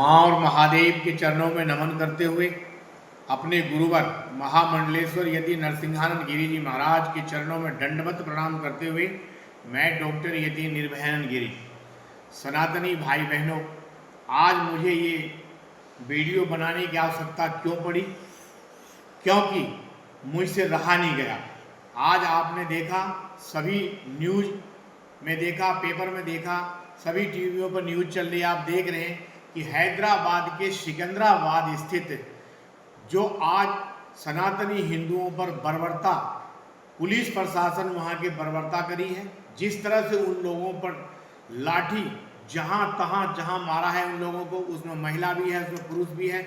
माँ और महादेव के चरणों में नमन करते हुए अपने गुरुवर महामंडलेश्वर यति नरसिंहानंद गिरी जी महाराज के चरणों में दंडवत प्रणाम करते हुए मैं डॉक्टर यति निर्भयानंद गिरी, सनातनी भाई बहनों, आज मुझे ये वीडियो बनाने की आवश्यकता क्यों पड़ी? क्योंकि मुझसे रहा नहीं गया। आज आपने देखा, सभी न्यूज़ में देखा, पेपर में देखा, सभी टीवियों पर न्यूज़ चल रही है, आप देख रहे हैं कि हैदराबाद के सिकंदराबाद स्थित जो आज सनातनी हिंदुओं पर बर्बरता, पुलिस प्रशासन वहाँ के बर्बरता करी है, जिस तरह से उन लोगों पर लाठी जहाँ तहाँ जहाँ मारा है उन लोगों को, उसमें महिला भी है, उसमें पुरुष भी है,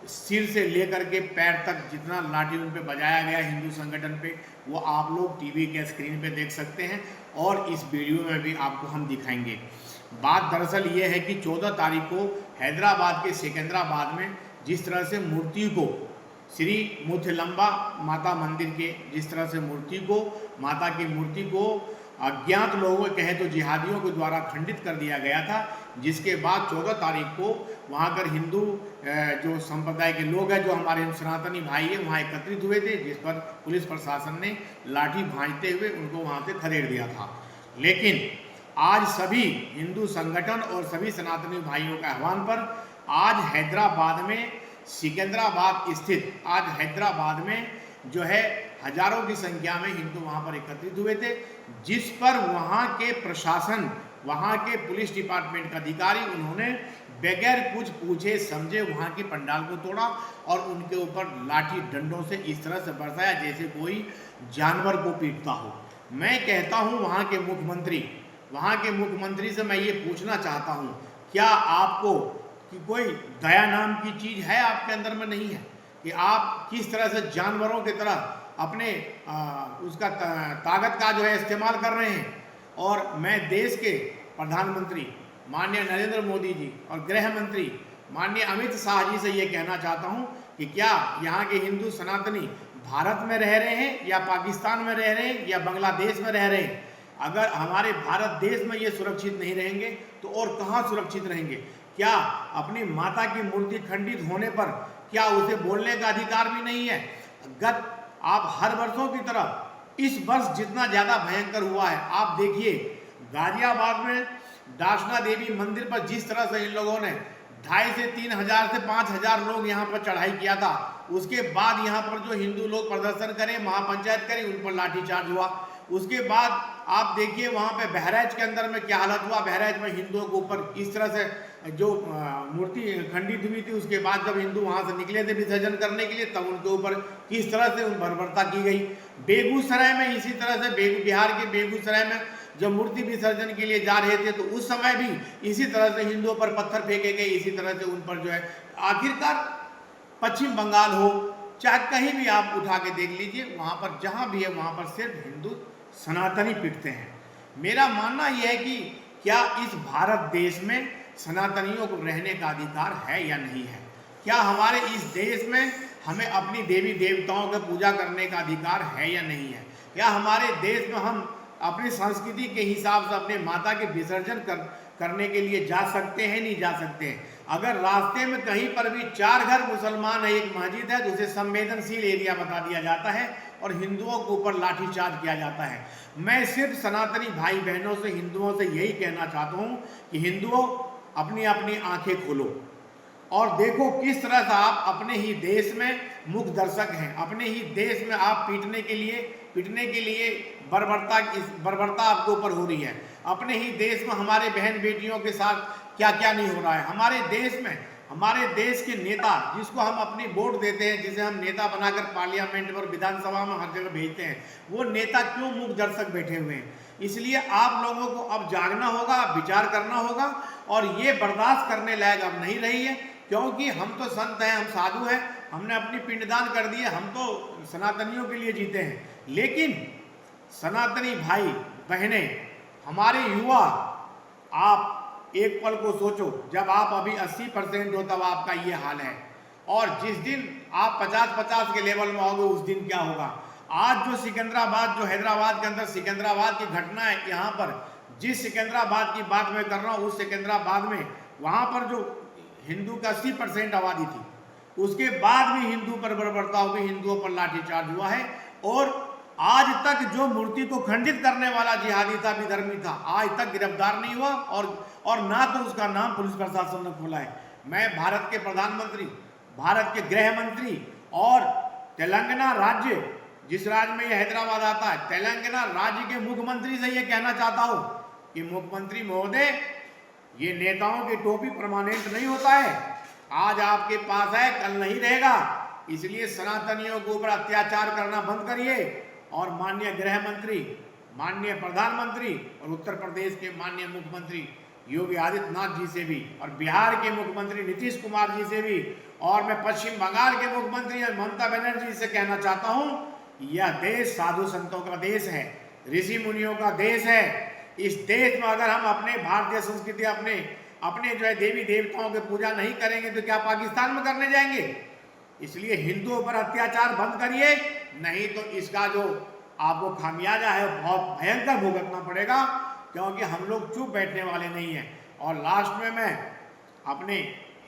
सिर से लेकर के पैर तक जितना लाठी उन पे बजाया गया हिंदू संगठन पे, वो आप लोग टीवी के स्क्रीन पे देख सकते हैं और इस वीडियो में भी आपको हम दिखाएंगे। बात दरअसल ये है कि 14 तारीख को हैदराबाद के सिकंदराबाद में जिस तरह से मूर्ति को, श्री मुथलम्बा माता मंदिर के जिस तरह से माता की मूर्ति को अज्ञात लोगों कहे तो जिहादियों के द्वारा खंडित कर दिया गया था, जिसके बाद 14 तारीख को वहाँ कर हिंदू जो संप्रदाय के लोग हैं, जो हमारे सनातनी भाई हैं, वहाँ एकत्रित हुए थे, जिस पर पुलिस प्रशासन ने लाठी भांजते हुए उनको वहाँ से खदेड़ दिया था। लेकिन आज सभी हिंदू संगठन और सभी सनातनी भाइयों के आह्वान पर आज हैदराबाद में, सिकंदराबाद स्थित आज हैदराबाद में जो है हजारों की संख्या में हिंदू वहाँ पर एकत्रित हुए थे, जिस पर वहाँ के प्रशासन, वहाँ के पुलिस डिपार्टमेंट का अधिकारी, उन्होंने बगैर कुछ पूछे समझे वहाँ की पंडाल को तोड़ा और उनके ऊपर लाठी डंडों से इस तरह से बरसाया जैसे कोई जानवर को पीटता हो। मैं कहता हूँ वहाँ के मुख्यमंत्री से मैं ये पूछना चाहता हूँ, क्या आपको कि कोई दया नाम की चीज़ है आपके अंदर में? नहीं है कि आप किस तरह से जानवरों की तरह अपने उसका ताकत का जो है इस्तेमाल कर रहे हैं। और मैं देश के प्रधानमंत्री माननीय नरेंद्र मोदी जी और गृह मंत्री माननीय अमित शाह जी से ये कहना चाहता हूँ कि क्या यहाँ के हिंदू सनातनी भारत में रह रहे हैं या पाकिस्तान में रह रहे हैं या बांग्लादेश में रह रहे हैं, अगर हमारे भारत देश में ये सुरक्षित नहीं रहेंगे तो और कहाँ सुरक्षित रहेंगे? क्या अपनी माता की मूर्ति खंडित होने पर क्या उसे बोलने का अधिकार भी नहीं है? आप हर वर्षों की तरह इस वर्ष जितना ज़्यादा भयंकर हुआ है, आप देखिए गाजियाबाद में दाशना देवी मंदिर पर जिस तरह से इन लोगों ने 2,500 से 3,000 से 5,000 लोग यहाँ पर चढ़ाई किया था, उसके बाद यहाँ पर जो हिंदू लोग प्रदर्शन करें, महापंचायत करें, उन पर लाठीचार्ज हुआ। उसके बाद आप देखिए वहाँ पे बहराइच के अंदर में क्या हालत हुआ। बहराइच में हिंदुओं के ऊपर इस तरह से जो मूर्ति खंडित हुई थी, उसके बाद जब हिंदू वहाँ से निकले थे विसर्जन करने के लिए, तब उनके ऊपर किस तरह से बर्बरता की गई। बेगूसराय में इसी तरह से बिहार के बेगूसराय में जब मूर्ति विसर्जन के लिए जा रहे थे तो उस समय भी इसी तरह से हिंदुओं पर पत्थर फेंके गए, इसी तरह से उन पर जो है। आखिरकार पश्चिम बंगाल हो चाहे कहीं भी आप उठा के देख लीजिए, वहाँ पर जहाँ भी है वहाँ पर सिर्फ हिंदू सनातनी पिटते हैं। मेरा मानना यह है कि क्या इस भारत देश में सनातनियों को रहने का अधिकार है या नहीं है? क्या हमारे इस देश में हमें अपनी देवी देवताओं की पूजा करने का अधिकार है या नहीं है? क्या हमारे देश में हम अपनी संस्कृति के हिसाब से अपने माता के विसर्जन करने के लिए जा सकते हैं, नहीं जा सकते हैं? अगर रास्ते में कहीं पर भी 4 घर मुसलमान है, एक मस्जिद है, तो उसे संवेदनशील एरिया बता दिया जाता है और हिंदुओं के ऊपर लाठीचार्ज किया जाता है। मैं सिर्फ सनातनी भाई बहनों से, हिंदुओं से यही कहना चाहता हूँ कि हिंदुओं अपनी अपनी आंखें खोलो और देखो किस तरह से आप अपने ही देश में मुख्य दर्शक हैं। अपने ही देश में आप पीटने के लिए बर्बरता आपके ऊपर हो रही है। अपने ही देश में हमारे बहन बेटियों के साथ क्या क्या नहीं हो रहा है। हमारे देश में हमारे देश के नेता, जिसको हम अपनी वोट देते हैं, जिसे हम नेता बनाकर पार्लियामेंट और विधानसभा में हर जगह भेजते हैं, वो नेता क्यों मूक दर्शक बैठे हुए हैं? इसलिए आप लोगों को अब जागना होगा, विचार करना होगा और ये बर्दाश्त करने लायक अब नहीं रही है, क्योंकि हम तो संत हैं, हम साधु हैं, हमने अपनी पिंडदान कर दी है, हम तो सनातनियों के लिए जीते हैं। लेकिन सनातनी भाई बहनें, हमारे युवा, आप एक पल को सोचो, जब आप अभी 80% हो तब आपका ये हाल है, और जिस दिन आप 50-50 के लेवल में आओगे उस दिन क्या होगा? आज जो सिकंदराबाद, जो हैदराबाद के अंदर सिकंदराबाद की घटना है, यहाँ पर जिस सिकंदराबाद की बात मैं कर रहा हूँ, उस सिकंदराबाद में वहाँ पर जो हिंदू का 80% आबादी थी, उसके बाद भी हिंदू पर बर्बरता हो गई, हिंदुओं पर लाठीचार्ज हुआ है। और आज तक जो मूर्ति को खंडित करने वाला जिहादी था, विधर्मी था, आज तक गिरफ्तार नहीं हुआ और ना तो उसका नाम पुलिस प्रशासन ने खोला है। मैं भारत के प्रधानमंत्री, भारत के गृह मंत्री और तेलंगाना राज्य, जिस राज्य में ये हैदराबाद आता है, तेलंगाना राज्य के मुख्यमंत्री से ये कहना चाहता हूं कि मुख्यमंत्री महोदय, ये नेताओं की टोपी परमानेंट नहीं होता है। आज आपके पास है, कल नहीं रहेगा। इसलिए सनातनियों के ऊपर अत्याचार करना बंद करिए और माननीय गृह मंत्री, माननीय प्रधानमंत्री और उत्तर प्रदेश के माननीय मुख्यमंत्री योगी आदित्यनाथ जी से भी और बिहार के मुख्यमंत्री नीतीश कुमार जी से भी और मैं पश्चिम बंगाल के मुख्यमंत्री ममता बनर्जी से कहना चाहता हूं, यह देश साधु संतों का देश है, ऋषि मुनियों का देश है। इस देश में अगर हम अपने भारतीय संस्कृति, अपने जो है देवी देवताओं की पूजा नहीं करेंगे तो क्या पाकिस्तान में करने जाएंगे? इसलिए हिंदुओं पर अत्याचार बंद करिए, नहीं तो इसका जो आपको खामियाजा है बहुत भयंकर भुगतना पड़ेगा, क्योंकि हम लोग चुप बैठने वाले नहीं हैं। और लास्ट में मैं अपने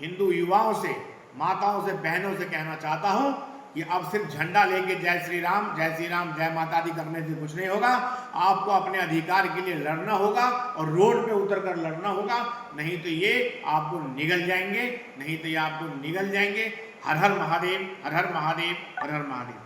हिंदू युवाओं से, माताओं से, बहनों से कहना चाहता हूं कि अब सिर्फ झंडा लेके जय श्री राम, जय माता दी करने से कुछ नहीं होगा। आपको अपने अधिकार के लिए लड़ना होगा और रोड पे उतरकर लड़ना होगा, नहीं तो ये आपको निगल जाएंगे, नहीं तो ये आपको निगल जाएंगे। हर हर महादेव, हर हर महादेव, हर हर महादेव।